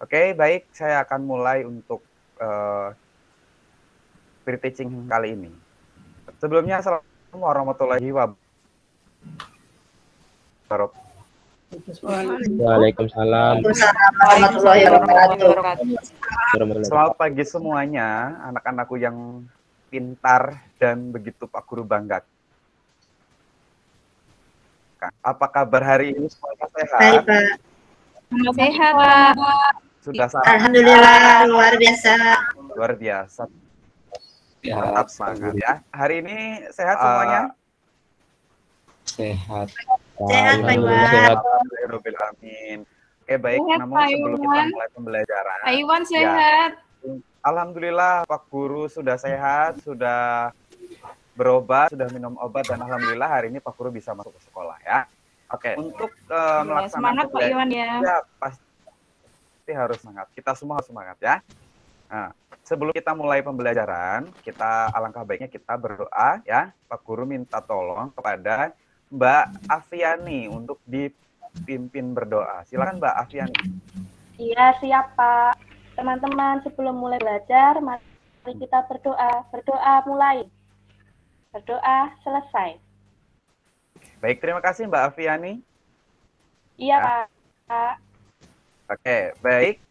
Oke, baik. Saya akan mulai untuk free teaching kali ini. Sebelumnya, assalamualaikum warahmatullahi wabarakatuh. Waalaikumsalam warahmatullahi wabarakatuh. Selamat pagi semuanya, anak-anakku yang pintar dan begitu Pak Guru banggakan. Apa kabar hari ini? Semuanya sehat? Baik, Pak. Sehat, Pak. Sudah sarapan? Alhamdulillah, luar biasa. Luar biasa. Ya, Mantap semangat ya. Hari ini sehat semuanya? sehat. Sehat, Pak Iwan. Sehat. Alhamdulillah. Oke, baik. Sehat, Namun Pak sebelum kita Iwan. mulai pembelajaran, Pak Iwan sehat. Alhamdulillah Pak Guru sudah sehat, sudah berobat, sudah minum obat, dan alhamdulillah hari ini Pak Guru bisa masuk ke sekolah ya. Oke, untuk melaksanakan Semangat Pak Iwan ya. Ya, pasti harus semangat. Kita semua harus semangat ya. Nah, sebelum kita mulai pembelajaran, alangkah baiknya kita berdoa ya. Pak Guru minta tolong kepada Mbak Afiani untuk dipimpin berdoa. Silakan Mbak Afiani. Iya, siap Pak. Teman-teman, sebelum mulai belajar, mari kita berdoa. Berdoa mulai. Berdoa selesai. Baik, terima kasih Mbak Afiani. Iya, Ya. Pak. Oke, baik.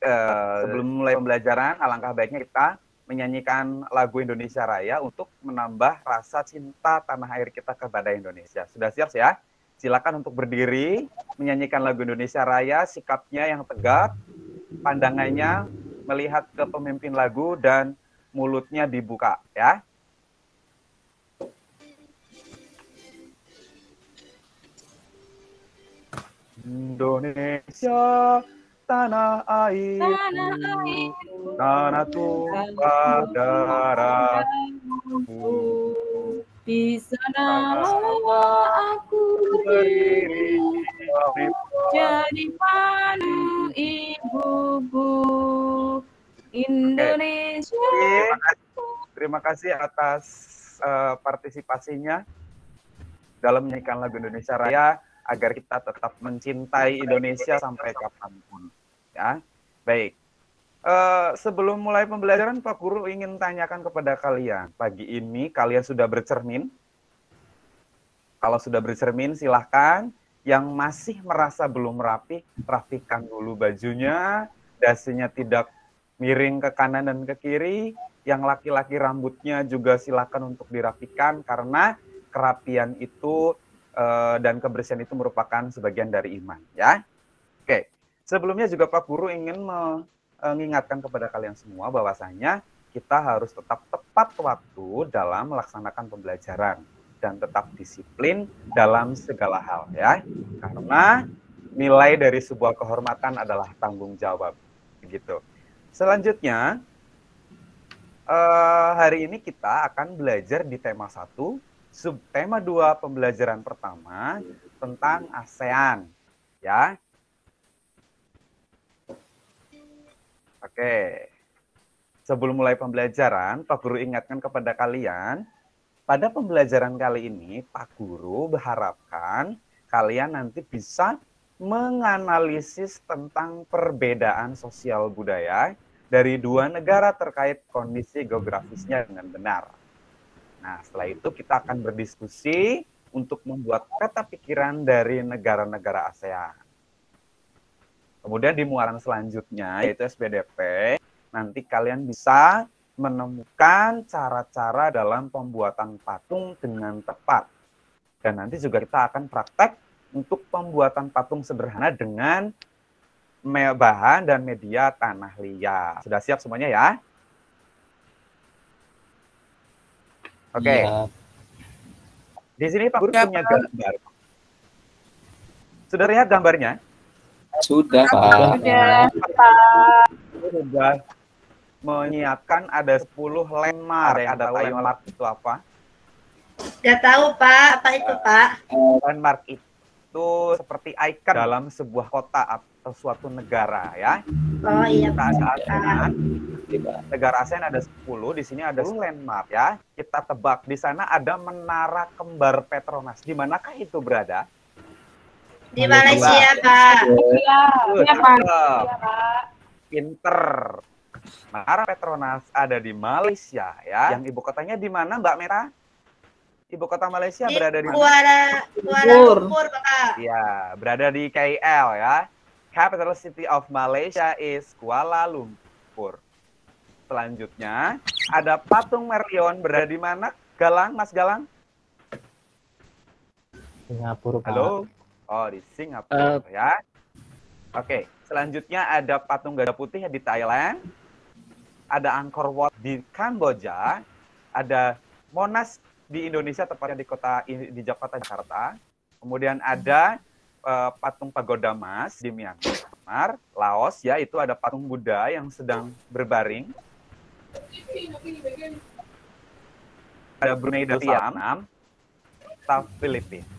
Sebelum mulai pembelajaran, alangkah baiknya kita menyanyikan lagu Indonesia Raya untuk menambah rasa cinta tanah air kita kepada Indonesia. Sudah siap ya? Silakan untuk berdiri, menyanyikan lagu Indonesia Raya, sikapnya yang tegap, pandangannya melihat ke pemimpin lagu, dan mulutnya dibuka ya. Indonesia, tanah air, tanah tumpah darahku, Di sana aku berdiri jadi panu ibuku Indonesia. Terima kasih atas partisipasinya dalam menyanyikan lagu Indonesia Raya, agar kita tetap mencintai Indonesia sampai kapanpun. Ya, baik. Sebelum mulai pembelajaran, Pak Guru ingin tanyakan kepada kalian. Pagi ini kalian sudah bercermin? Kalau sudah bercermin, silahkan. Yang masih merasa belum rapi, rapikan dulu bajunya, dasinya tidak miring ke kanan dan ke kiri. Yang laki-laki rambutnya juga silakan untuk dirapikan, karena kerapian itu dan kebersihan itu merupakan sebagian dari iman. Ya, oke. Sebelumnya juga Pak Guru ingin mengingatkan kepada kalian semua bahwasanya kita harus tetap tepat waktu dalam melaksanakan pembelajaran dan tetap disiplin dalam segala hal ya. Karena nilai dari sebuah kehormatan adalah tanggung jawab. Begitu. Selanjutnya hari ini kita akan belajar di tema 1, subtema 2 pembelajaran pertama tentang ASEAN ya. Oke, sebelum mulai pembelajaran, Pak Guru ingatkan kepada kalian, pada pembelajaran kali ini, Pak Guru berharapkan kalian nanti bisa menganalisis tentang perbedaan sosial budaya dari dua negara terkait kondisi geografisnya dengan benar. Nah, setelah itu kita akan berdiskusi untuk membuat peta pikiran dari negara-negara ASEAN. Kemudian di muaran selanjutnya, yaitu SPDP, nanti kalian bisa menemukan cara-cara dalam pembuatan patung dengan tepat. Dan nanti juga kita akan praktek untuk pembuatan patung sederhana dengan bahan dan media tanah liat. Sudah siap semuanya ya? Oke. Ya. Di sini Pak Guru punya gambar. Sudah lihat gambarnya? Sudah, Pak. Sudah menyiapkan ada 10 landmark. Ada landmark itu apa? Nggak tahu, Pak. Apa itu, Pak? Landmark itu seperti ikon dalam sebuah kota atau suatu negara ya. Oh iya, Kita ada Pak. ASEAN. Negara ASEAN ada 10, di sini ada 10 landmark ya. Kita tebak, di sana ada menara kembar Petronas. Di manakah itu berada? Di Malaysia, Pak. Iya, Iya, Pak. Pak. Pinter. Menara Petronas ada di Malaysia ya. Yang ibu kotanya di mana, Mbak Mera? Ibu kota Malaysia Di berada di mana? Kuala Lumpur, Pak. Ya, berada di KL ya. Capital City of Malaysia is Kuala Lumpur. Selanjutnya, ada patung Merlion berada di mana? Galang, Mas Galang? Singapura, Pak. Halo? Oh, di Singapura ya. Oke, selanjutnya ada patung Gajah Putih di Thailand. Ada Angkor Wat di Kamboja. Ada Monas di Indonesia, tepatnya di Jakarta. Kemudian ada patung Pagoda Mas di Myanmar, Laos ya, itu ada patung Buddha yang sedang berbaring. Ada Brunei Darussalam, Filipina.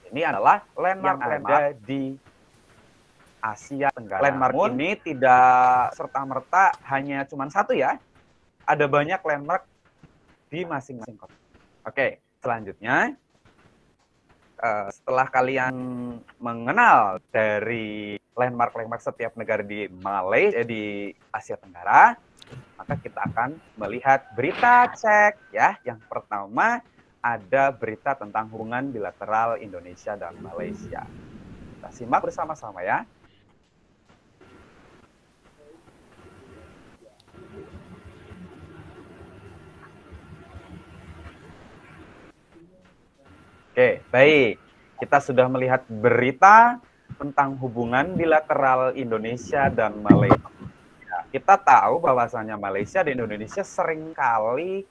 Ini adalah landmark yang ada di Asia Tenggara. Landmark ini tidak serta-merta hanya cuma satu ya. Ada banyak landmark di masing-masing kota. Oke, selanjutnya setelah kalian mengenal dari landmark-landmark setiap negara di Malaysia, di Asia Tenggara, maka kita akan melihat berita cek ya. Yang pertama ada berita tentang hubungan bilateral Indonesia dan Malaysia. Kita simak bersama-sama ya. Oke, baik. Kita sudah melihat berita tentang hubungan bilateral Indonesia dan Malaysia. Kita tahu bahwasanya Malaysia dan Indonesia seringkali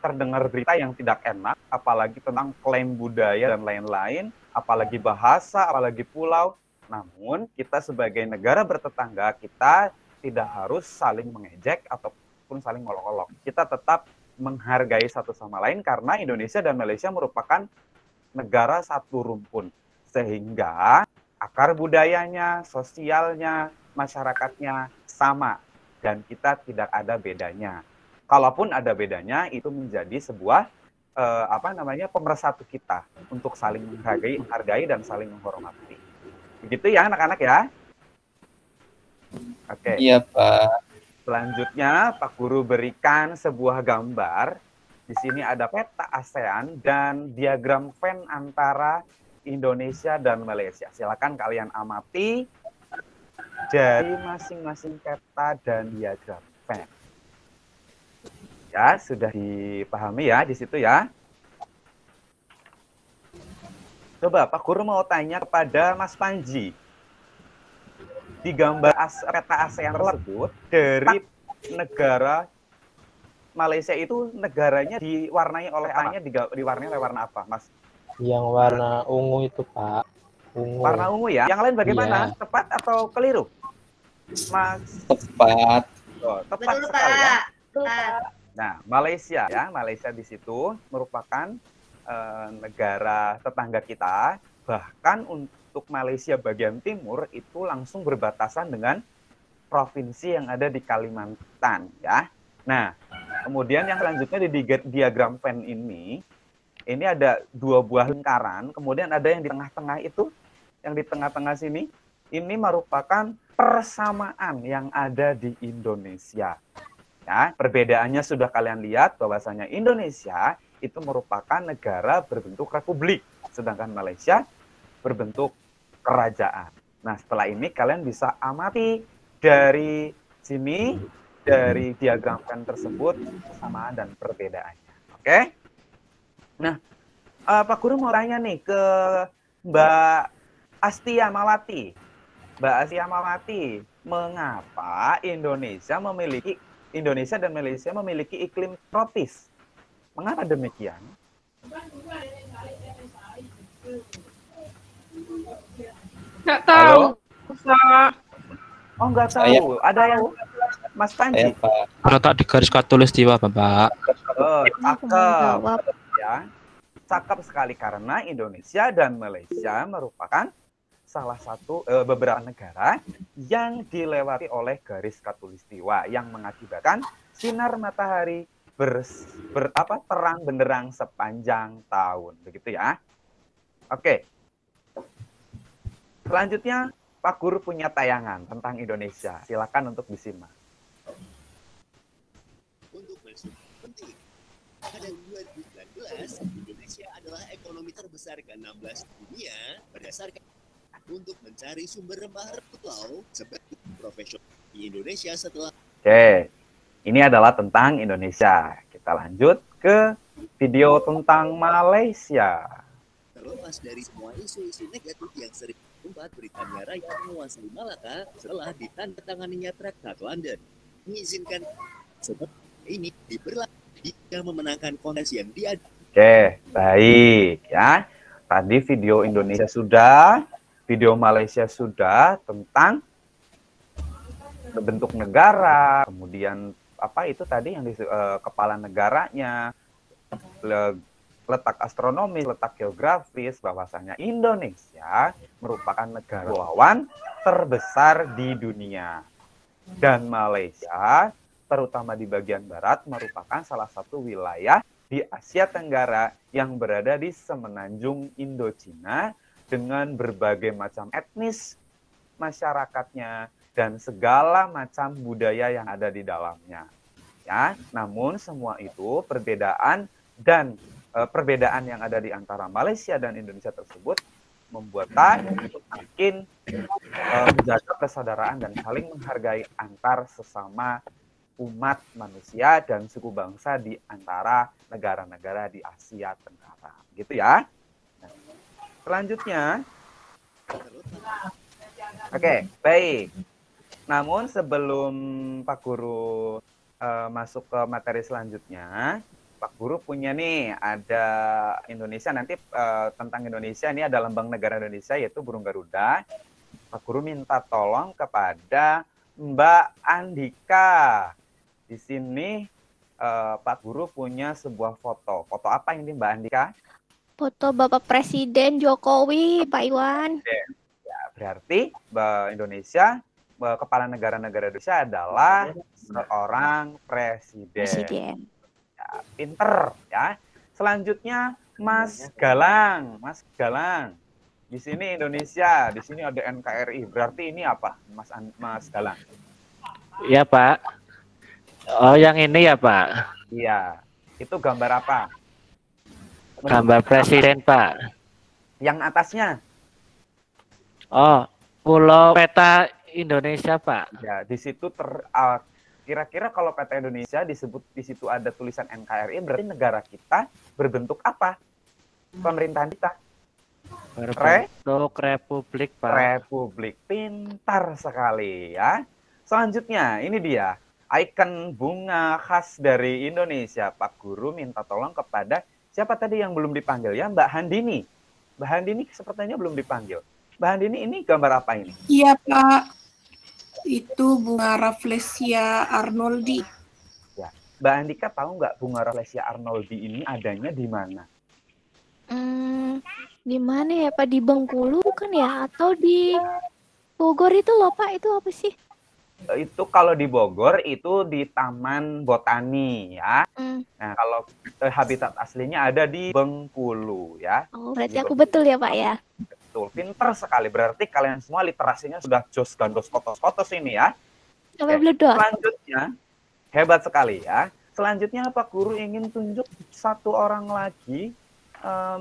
terdengar berita yang tidak enak, apalagi tentang klaim budaya dan lain-lain, apalagi bahasa, apalagi pulau. Namun kita sebagai negara bertetangga, kita tidak harus saling mengejek ataupun saling ngolok-olok. Kita tetap menghargai satu sama lain karena Indonesia dan Malaysia merupakan negara satu rumpun. Sehingga akar budayanya, sosialnya, masyarakatnya sama dan kita tidak ada bedanya. Kalaupun ada bedanya, itu menjadi sebuah pemersatu kita untuk saling menghargai dan saling menghormati. Begitu ya anak-anak ya? Oke. Iya, Pak. Selanjutnya, Pak Guru berikan sebuah gambar. Di sini ada peta ASEAN dan diagram Venn antara Indonesia dan Malaysia. Silakan kalian amati dari masing-masing peta dan diagram Venn. Ya, sudah dipahami ya di situ ya. Coba Pak Guru mau tanya kepada Mas Panji. Di gambar peta ASEAN tersebut, dari negara Malaysia itu negaranya diwarnai oleh diwarnai oleh warna apa, Mas? Yang warna ungu itu, Pak. Ungu. Warna ungu ya. Yang lain bagaimana? Iya. Tepat atau keliru? Mas? Tepat. Oh, tepat Betul, sekali ya. Pak. Nah, Malaysia ya, Malaysia di situ merupakan negara tetangga kita. Bahkan untuk Malaysia bagian timur itu langsung berbatasan dengan provinsi yang ada di Kalimantan ya. Nah, kemudian yang selanjutnya di diagram Venn ini ada dua buah lingkaran, kemudian ada yang di tengah-tengah itu, yang di tengah-tengah sini, ini merupakan persamaan yang ada di Indonesia. Ya, perbedaannya sudah kalian lihat bahwasanya Indonesia itu merupakan negara berbentuk republik, sedangkan Malaysia berbentuk kerajaan. Nah, setelah ini kalian bisa amati dari sini, dari diagram Venn tersebut, kesamaan dan perbedaannya. Oke? Nah, Pak Guru mau tanya nih ke Mbak Astia Mawati. Mbak Astia Mawati, mengapa Indonesia dan Malaysia memiliki iklim tropis? Mengapa demikian? Nggak tahu. Pak. Oh, nggak tahu. Ada yang Mas Panji? Terletak di garis khatulistiwa, Bapak. Oh, cakep. Ya, cakep sekali karena Indonesia dan Malaysia merupakan salah satu beberapa negara yang dilewati oleh garis khatulistiwa yang mengakibatkan sinar matahari terang benderang sepanjang tahun, begitu ya. Oke. Selanjutnya Pak Guru punya tayangan tentang Indonesia. Silakan untuk disimak. Untuk masuk penting. Pada 2019, Indonesia adalah ekonomi terbesar ke-16 dunia berdasarkan untuk mencari sumber rempah-rempah laut sebagai profesional di Indonesia setelah. Oke, ini adalah tentang Indonesia. Kita lanjut ke video tentang Malaysia. Terlepas dari semua isu-isu negatif yang sering membuat Britania Raya menguasai Malaka setelah ditandatanganinya Traktat London, mengizinkan seperti ini diberlakukan jika memenangkan kontes yang Oke, baik ya. Tadi video Indonesia sudah, video Malaysia sudah tentang bentuk negara, kemudian apa itu tadi yang kepala negaranya, letak astronomis, letak geografis, bahwasanya Indonesia merupakan negarawan terbesar di dunia. Dan Malaysia, terutama di bagian barat, merupakan salah satu wilayah di Asia Tenggara yang berada di semenanjung Indochina dengan berbagai macam etnis masyarakatnya dan segala macam budaya yang ada di dalamnya. Ya, namun semua itu perbedaan yang ada di antara Malaysia dan Indonesia tersebut membuat untuk makin menjaga persaudaraan dan saling menghargai antar sesama umat manusia dan suku bangsa di antara negara-negara di Asia Tenggara. Gitu ya. Nah, selanjutnya, oke, baik. Namun sebelum Pak Guru masuk ke materi selanjutnya, Pak Guru punya nih, ada Indonesia nanti tentang Indonesia, ini ada lambang negara Indonesia yaitu burung Garuda. Pak Guru minta tolong kepada Mbak Andika. Di sini Pak Guru punya sebuah foto. Foto apa ini Mbak Andika? Foto Bapak Presiden Jokowi, Pak Iwan. Ya, berarti Indonesia, kepala negara-negara Indonesia adalah seorang presiden. Ya, pinter ya. Selanjutnya Mas Galang. Mas Galang. Di sini Indonesia, di sini ada NKRI. Berarti ini apa, Mas Galang? Iya, Pak. Oh, yang ini ya, Pak? Iya. Itu gambar apa? Gambar presiden, Pak. Yang atasnya? Oh, pulau peta Indonesia, Pak. Ya, di situ kira-kira kalau peta Indonesia disebut di situ ada tulisan NKRI, berarti negara kita berbentuk apa? Pemerintahan kita? Berbentuk republik, Pak. Republik. Pintar sekali ya. Selanjutnya, ini dia ikon bunga khas dari Indonesia. Pak Guru minta tolong kepada siapa tadi yang belum dipanggil ya? Mbak Handini. Mbak Handini sepertinya belum dipanggil. Mbak Handini, ini gambar apa ini? Iya, Pak. Itu bunga Rafflesia arnoldi. Ya. Mbak Andika tahu nggak bunga Rafflesia arnoldi ini adanya di mana? Di mana ya, Pak? Di Bengkulu bukan ya? Atau di Bogor itu loh, Pak? Itu apa sih? Itu kalau di Bogor itu di Taman Botani ya. Nah, kalau habitat aslinya ada di Bengkulu ya. Oh, berarti aku betul ya, Pak ya? Betul, pinter sekali. Berarti kalian semua literasinya sudah jos gandos kotos-kotos ini ya. Sampai bledok. Selanjutnya, hebat sekali ya. Selanjutnya Pak Guru ingin tunjuk satu orang lagi.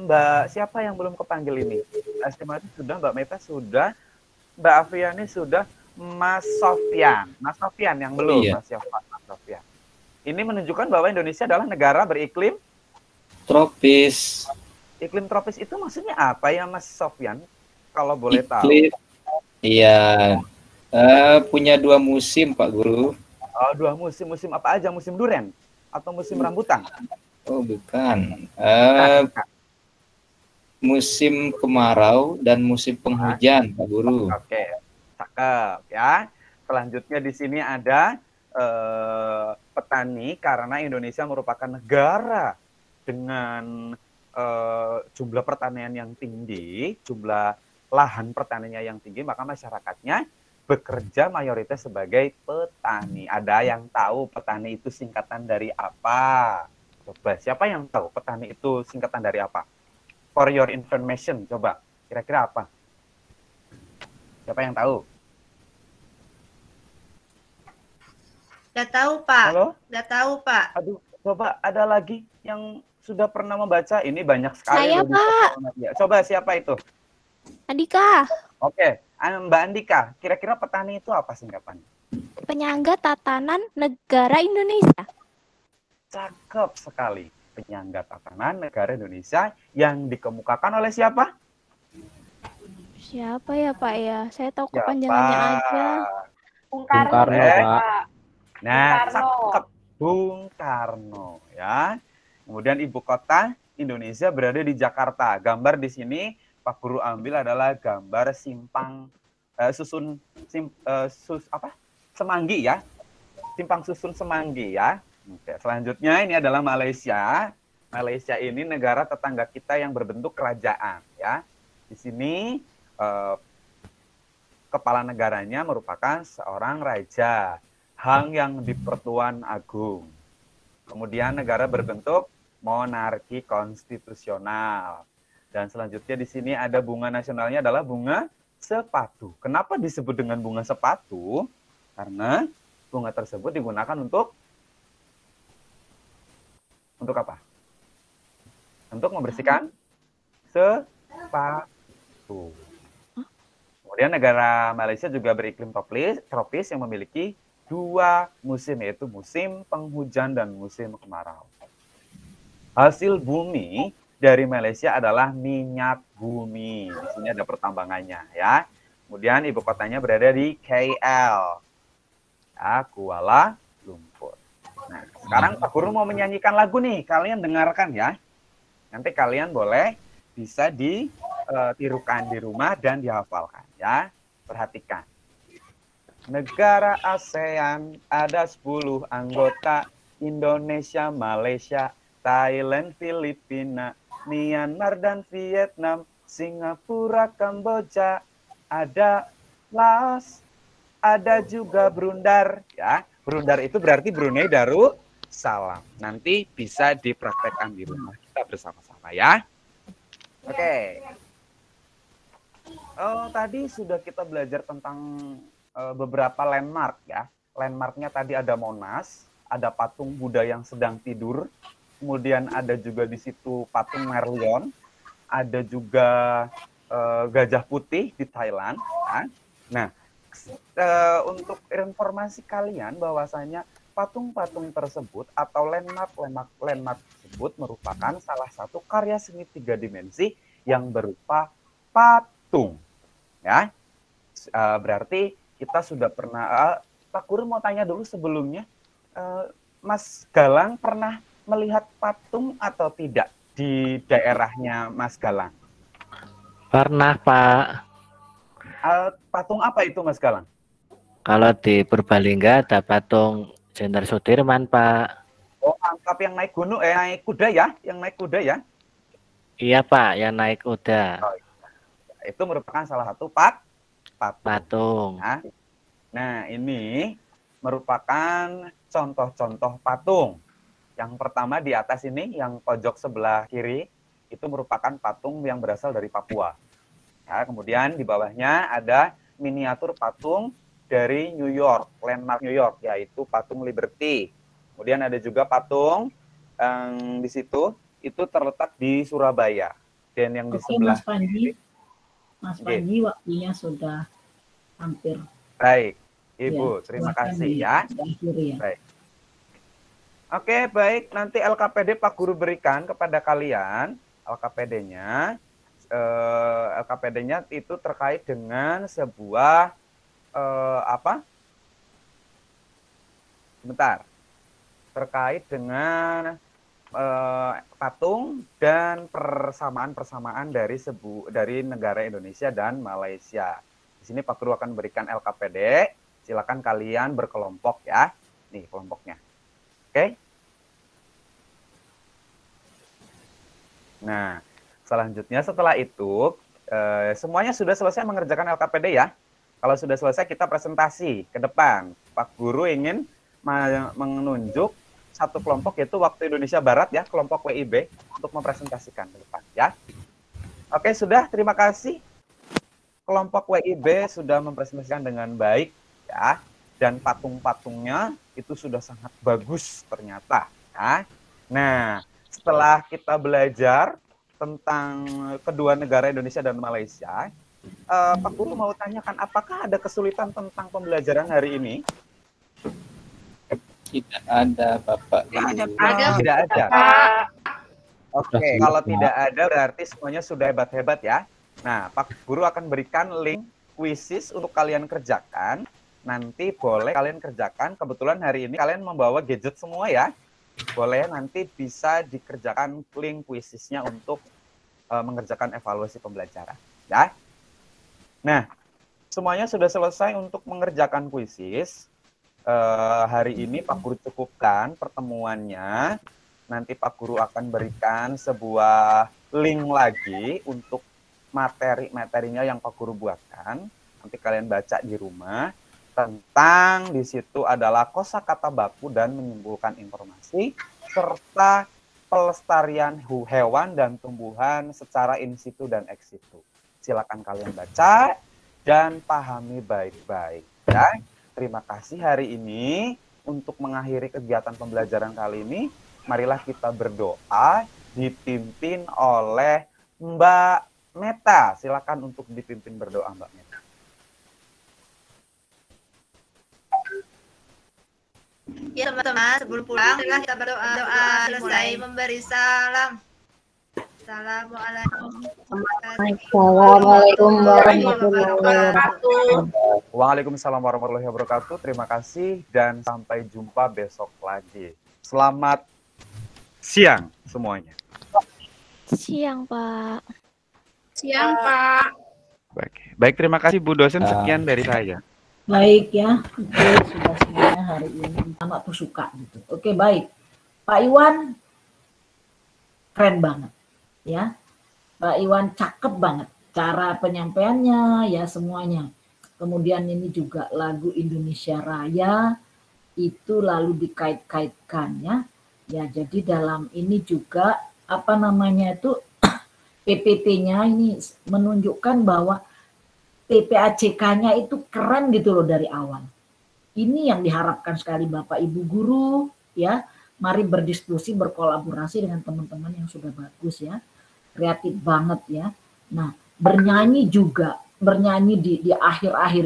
Mbak, siapa yang belum kepanggil ini? Estimasi sudah, Mbak Meta sudah, Mbak Afriani sudah, Mas Sofyan. Mas Sofyan yang belum, iya. Mas Sofyan. Ini menunjukkan bahwa Indonesia adalah negara beriklim tropis. Iklim tropis itu maksudnya apa ya Mas Sofyan? Kalau boleh tahu. Iya, punya 2 musim Pak Guru. Oh, 2 musim. Musim apa aja? Musim duren atau musim rambutan? Oh, bukan. Musim kemarau dan musim penghujan Pak Guru. Oke, cakep ya. Selanjutnya di sini ada petani, karena Indonesia merupakan negara dengan jumlah pertanian yang tinggi, jumlah lahan pertaniannya yang tinggi, maka masyarakatnya bekerja mayoritas sebagai petani. Ada yang tahu petani itu singkatan dari apa? Coba, siapa yang tahu petani itu singkatan dari apa? For your information, coba, kira-kira apa? Siapa yang tahu? Nggak tahu, Pak. Halo? Nggak tahu, Pak. Aduh, coba ada lagi yang sudah pernah membaca? Ini banyak sekali. Saya, loh, Pak. ya. Coba siapa itu? Andika, Oke, Mbak Andika. Kira-kira petani itu apa singkatannya? penyangga tatanan negara Indonesia. Cakep sekali. Penyangga tatanan negara Indonesia yang dikemukakan oleh siapa? Siapa ya Pak ya? Saya tahu Siapa? kepanjangannya aja. Bung Bung Karno, Pak. Pak. Nah, Bung Karno. cakep. Bung Karno, ya. Kemudian ibu kota Indonesia berada di Jakarta. Gambar di sini Pak Guru ambil adalah gambar Semanggi ya. Simpang susun Semanggi ya. Oke, selanjutnya ini adalah Malaysia. Malaysia ini negara tetangga kita yang berbentuk kerajaan ya. Di sini kepala negaranya merupakan seorang raja, Hang yang di-Pertuan Agung. Kemudian negara berbentuk monarki konstitusional. Dan selanjutnya di sini ada bunga nasionalnya adalah bunga sepatu. Kenapa disebut dengan bunga sepatu? Karena bunga tersebut digunakan untuk apa? Untuk membersihkan sepatu. Kemudian negara Malaysia juga beriklim tropis yang memiliki 2 musim, yaitu musim penghujan dan musim kemarau. Hasil bumi dari Malaysia adalah minyak bumi. Di sini ada pertambangannya ya. Kemudian ibu kotanya berada di KL. Ya, Kuala Lumpur. Nah, sekarang Pak Guru mau menyanyikan lagu nih. Kalian dengarkan ya. Nanti kalian boleh bisa ditirukan di rumah dan dihafalkan ya. Perhatikan. Negara ASEAN ada 10 anggota. Indonesia, Malaysia, Thailand, Filipina, Myanmar dan Vietnam, Singapura, Kamboja, ada Laos, ada juga Brunei ya. Brunei itu berarti Brunei Darussalam. Nanti bisa dipraktekkan di rumah kita bersama-sama ya. Oke. Oh, tadi sudah kita belajar tentang beberapa landmark ya. Landmarknya tadi ada Monas, ada patung Buddha yang sedang tidur, kemudian ada juga di situ patung Merlion, ada juga Gajah Putih di Thailand. Ya. Nah, untuk informasi kalian bahwasanya patung-patung tersebut atau landmark tersebut merupakan salah satu karya seni 3 dimensi yang berupa patung. Ya, berarti kita sudah pernah. Pak Guru mau tanya dulu sebelumnya, Mas Galang pernah melihat patung atau tidak di daerahnya Mas Galang? Pernah, Pak. Patung apa itu, Mas Galang? Kalau di Purbalingga ada patung Jenderal Sudirman, Pak. Oh, angkap yang naik gunung, naik kuda ya? Yang naik kuda ya? Iya, Pak, yang naik kuda. Oh, itu merupakan salah satu patung. Nah, ini merupakan contoh-contoh patung. Yang pertama di atas ini, yang pojok sebelah kiri, itu merupakan patung yang berasal dari Papua. Ya, kemudian di bawahnya ada miniatur patung dari New York, landmark New York, yaitu patung Liberty. Kemudian ada juga patung di situ, itu terletak di Surabaya. Dan yang di sebelah Mas Panji, waktunya sudah hampir. Baik, Ibu, terima kasih ya. Baik. Oke, baik. Nanti LKPD Pak Guru berikan kepada kalian LKPD-nya. LKPD-nya itu terkait dengan sebuah terkait dengan patung dan persamaan dari negara Indonesia dan Malaysia. Di sini Pak Guru akan berikan LKPD. Silakan kalian berkelompok ya. Nih kelompoknya. Oke. Nah, selanjutnya setelah itu semuanya sudah selesai mengerjakan LKPD ya. Kalau sudah selesai kita presentasi ke depan. Pak Guru ingin menunjuk satu kelompok yaitu Waktu Indonesia Barat ya, kelompok WIB untuk mempresentasikan ke depan ya. Oke, sudah, terima kasih. kelompok WIB sudah mempresentasikan dengan baik ya, dan patung-patungnya itu sudah sangat bagus ternyata ya. Nah, setelah kita belajar tentang kedua negara Indonesia dan Malaysia, Pak Guru mau tanyakan apakah ada kesulitan tentang pembelajaran hari ini? Tidak ada, Bapak. Tidak ada. Oke, kalau tidak ada berarti semuanya sudah hebat-hebat ya. Nah, Pak Guru akan berikan link kuisis untuk kalian kerjakan. Nanti boleh kalian kerjakan. Kebetulan hari ini kalian membawa gadget semua ya. Boleh nanti bisa dikerjakan link kuisisnya untuk mengerjakan evaluasi pembelajaran. Ya. Nah, semuanya sudah selesai untuk mengerjakan kuisis. Hari ini Pak Guru cukupkan pertemuannya. Nanti Pak Guru akan berikan sebuah link lagi untuk materi-materinya yang Pak Guru buatkan. Nanti kalian baca di rumah. Tentang di situ adalah kosakata baku dan menyimpulkan informasi, serta pelestarian hewan dan tumbuhan secara in situ dan ex situ. Silakan kalian baca dan pahami baik-baik. Ya. Terima kasih hari ini. Untuk mengakhiri kegiatan pembelajaran kali ini, marilah kita berdoa dipimpin oleh Mbak Meta. Silakan untuk dipimpin berdoa, Mbak Meta. Ya teman-teman, sebelum pulang marilah kita berdoa. Selesai memberi salam. Assalamualaikum warahmatullahi wabarakatuh. Waalaikumsalam warahmatullahi wabarakatuh. Terima kasih dan sampai jumpa besok lagi. Selamat siang semuanya. Siang, Pak. Siang, Pak. Baik, terima kasih Bu dosen. Sekian dari saya. Baik ya, oke, sudah semuanya hari ini sama tuh suka gitu. Oke, baik. Pak Iwan keren banget ya. Pak Iwan cakep banget cara penyampaiannya ya semuanya. Kemudian ini juga lagu Indonesia Raya itu lalu dikait-kaitkan ya. Ya, jadi dalam ini juga apa namanya itu PPT-nya ini menunjukkan bahwa PPACK-nya itu keren gitu loh dari awal. Ini yang diharapkan sekali Bapak Ibu guru ya. Mari berdiskusi, berkolaborasi dengan teman-teman yang sudah bagus ya. Kreatif banget ya. Nah, bernyanyi juga, bernyanyi di akhir-akhir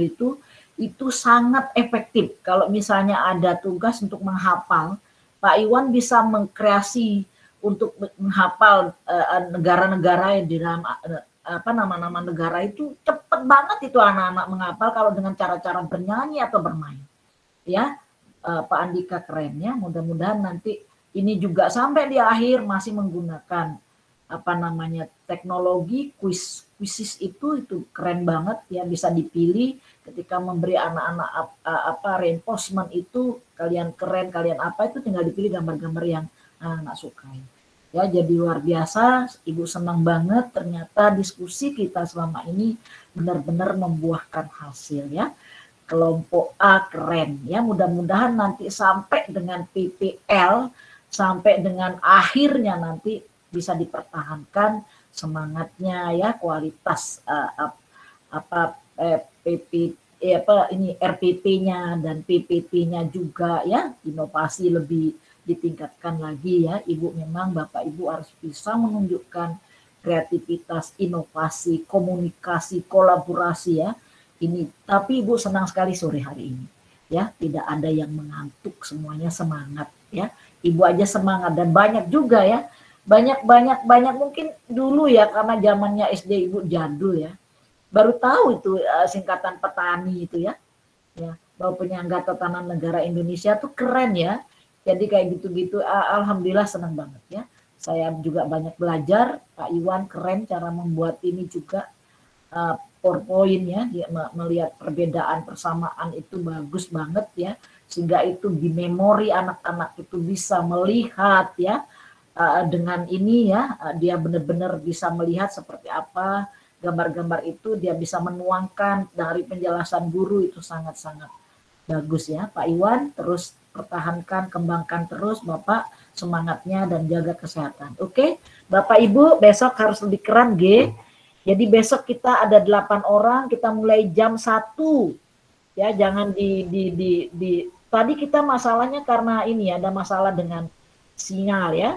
itu sangat efektif. Kalau misalnya ada tugas untuk menghafal, Pak Iwan bisa mengkreasi untuk menghafal negara-negara yang di dalam nama-nama negara itu cepet banget itu anak-anak menghafal kalau dengan cara-cara bernyanyi atau bermain ya. Pak Andika keren ya, mudah-mudahan nanti ini juga sampai di akhir masih menggunakan apa namanya teknologi kuisis itu keren banget ya, bisa dipilih ketika memberi anak-anak reinforcement itu kalian keren, kalian apa itu tinggal dipilih gambar-gambar yang anak sukai. Ya, jadi luar biasa, Ibu senang banget ternyata diskusi kita selama ini benar-benar membuahkan hasil ya. Kelompok A keren ya, mudah-mudahan nanti sampai dengan PPL, sampai dengan akhirnya nanti bisa dipertahankan semangatnya ya, kualitas RPP-nya dan PPT-nya juga ya, inovasi lebih ditingkatkan lagi ya. Ibu memang Bapak Ibu harus bisa menunjukkan kreativitas, inovasi, komunikasi, kolaborasi ya. Ini tapi Ibu senang sekali sore hari ini ya, tidak ada yang mengantuk, semuanya semangat ya. Ibu aja semangat dan banyak juga ya. Banyak mungkin dulu ya karena zamannya SD Ibu jadul ya. Baru tahu itu singkatan petani itu ya. Ya, bahwa penyangga tatanan negara Indonesia tuh keren ya. Jadi kayak gitu-gitu, alhamdulillah senang banget ya. Saya juga banyak belajar, Pak Iwan keren cara membuat ini juga PowerPoint ya, dia melihat perbedaan persamaan itu bagus banget ya, sehingga itu di memori anak-anak itu bisa melihat ya, dengan ini ya, dia benar-benar bisa melihat seperti apa gambar-gambar itu, dia bisa menuangkan dari penjelasan guru itu sangat-sangat bagus ya. Pak Iwan terus pertahankan, kembangkan terus Bapak semangatnya dan jaga kesehatan. Oke, Bapak Ibu besok harus lebih keren G Jadi besok kita ada 8 orang, kita mulai jam 1. Ya, jangan tadi kita masalahnya karena ini ada masalah dengan sinyal ya.